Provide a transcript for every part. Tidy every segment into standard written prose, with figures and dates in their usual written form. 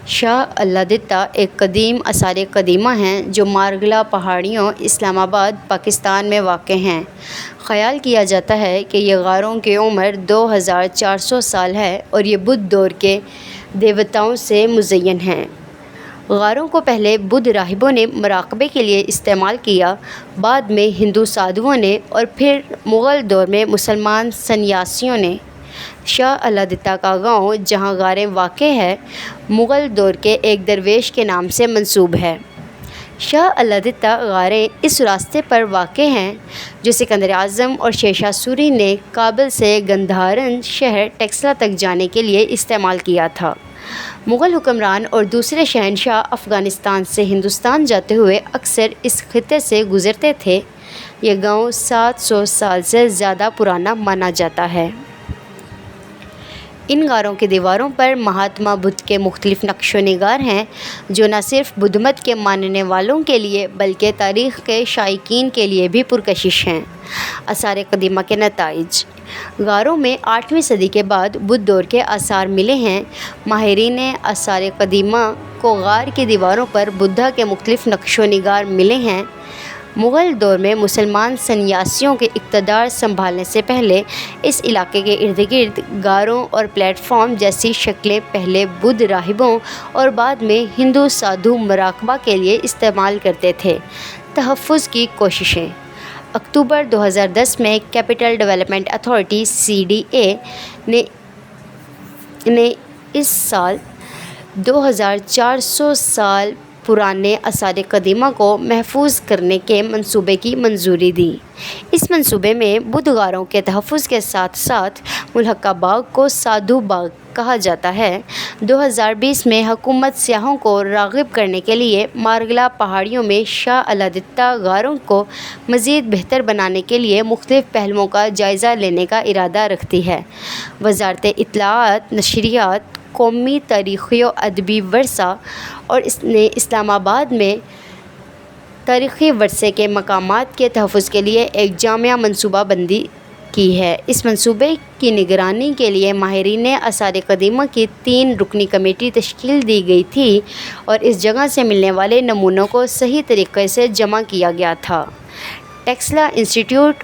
شاہ الادتہ ایک قدیم آثار قدیمہ ہیں جو مارگلا پہاڑیوں، اسلام آباد، پاکستان میں واقع ہیں۔ خیال کیا جاتا ہے کہ یہ غاروں کی عمر 2400 سال ہے اور یہ بدھ دور کے دیوتاؤں سے مزین ہیں۔ غاروں کو پہلے بدھ راہبوں نے مراقبے کے لیے استعمال کیا، بعد میں ہندو سادھوؤں نے اور پھر مغل دور میں مسلمان سنیاسیوں نے۔ شاہ الادتہ کا گاؤں جہاں غاریں واقع ہے، مغل دور کے ایک درویش کے نام سے منسوب ہے۔ شاہ الادتہ غاریں اس راستے پر واقع ہیں جو سکندر اعظم اور شیرشاہ سوری نے کابل سے گندھارن شہر ٹیکسلا تک جانے کے لیے استعمال کیا تھا۔ مغل حکمران اور دوسرے شہنشاہ افغانستان سے ہندوستان جاتے ہوئے اکثر اس خطے سے گزرتے تھے۔ یہ گاؤں 700 سال سے زیادہ پرانا مانا جاتا ہے۔ ان غاروں کی دیواروں پر مہاتما بدھ کے مختلف نقش و نگار ہیں جو نہ صرف بدھ مت کے ماننے والوں کے لیے بلکہ تاریخ کے شائقین کے لیے بھی پرکشش ہیں۔ آثار قدیمہ کے نتائج: غاروں میں 8ویں صدی کے بعد بدھ دور کے آثار ملے ہیں۔ ماہرین آثار قدیمہ کو غار کی دیواروں پر بدھا کے مختلف نقش و نگار ملے ہیں۔ مغل دور میں مسلمان سنیاسیوں کے اقتدار سنبھالنے سے پہلے اس علاقے کے ارد گرد غاروں اور پلیٹ فارم جیسی شکلیں پہلے بدھ راہبوں اور بعد میں ہندو سادھو مراقبہ کے لیے استعمال کرتے تھے۔ تحفظ کی کوششیں: اکتوبر 2010 میں کیپٹل ڈیولپمنٹ اتھارٹی (CDA) نے اس سال 2400 سال پرانے آثار قدیمہ کو محفوظ کرنے کے منصوبے کی منظوری دی۔ اس منصوبے میں بدھ غاروں کے تحفظ کے ساتھ ساتھ ملحقہ باغ کو سادھو باغ کہا جاتا ہے۔ 2020 میں حکومت سیاحوں کو راغب کرنے کے لیے مارگلا پہاڑیوں میں شاہ الادتہ غاروں کو مزید بہتر بنانے کے لیے مختلف پہلوؤں کا جائزہ لینے کا ارادہ رکھتی ہے۔ وزارت اطلاعات، نشریات، قومی تاریخی و ادبی ورثہ اور اس نے اسلام آباد میں تاریخی ورثے کے مقامات کے تحفظ کے لیے ایک جامع منصوبہ بندی کی ہے۔ اس منصوبے کی نگرانی کے لیے ماہرین آثار قدیمہ کی 3 رکنی کمیٹی تشکیل دی گئی تھی اور اس جگہ سے ملنے والے نمونوں کو صحیح طریقے سے جمع کیا گیا تھا۔ ٹیکسلا انسٹی ٹیوٹ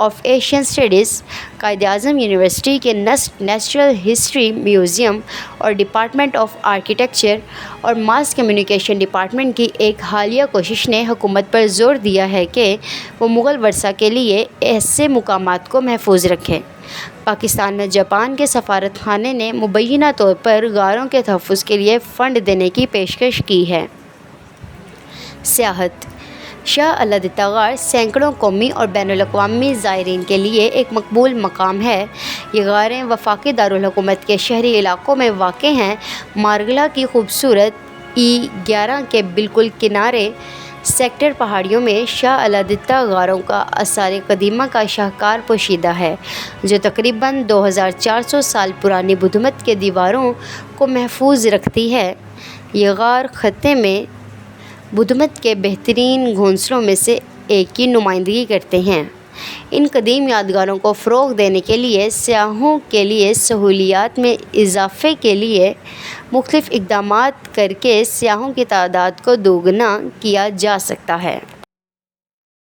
of Asian studies, Quaid Azam university کے نیچرل ہسٹری میوزیم اور ڈپارٹمنٹ آف آرکیٹیکچر اور ماس کمیونیکیشن ڈپارٹمنٹ کی ایک حالیہ کوشش نے حکومت پر زور دیا ہے کہ وہ مغل ورثہ کے لیے ایسے مقامات کو محفوظ رکھے۔ پاکستان میں جاپان کے سفارت خانے نے مبینہ طور پر غاروں کے تحفظ کے لیے فنڈ دینے کی پیشکش کی ہے۔ سیاحت: شاہ الادتہ غار سینکڑوں قومی اور بین الاقوامی زائرین کے لیے ایک مقبول مقام ہے۔ یہ غاریں وفاقی دارالحکومت کے شہری علاقوں میں واقع ہیں۔ مارگلا کی خوبصورت E11 کے بالکل کنارے سیکٹر پہاڑیوں میں شاہ الادتہ غاروں کا آثار قدیمہ کا شاہکار پوشیدہ ہے جو تقریباً 2400 سال پرانی بدھ مت کے دیواروں کو محفوظ رکھتی ہے۔ یہ غار خطے میں بدھ مت کے بہترین گھونسلوں میں سے ایک کی نمائندگی کرتے ہیں۔ ان قدیم یادگاروں کو فروغ دینے کے لیے سیاحوں کے لیے سہولیات میں اضافے کے لیے مختلف اقدامات کر کے سیاحوں کی تعداد کو دوگنا کیا جا سکتا ہے۔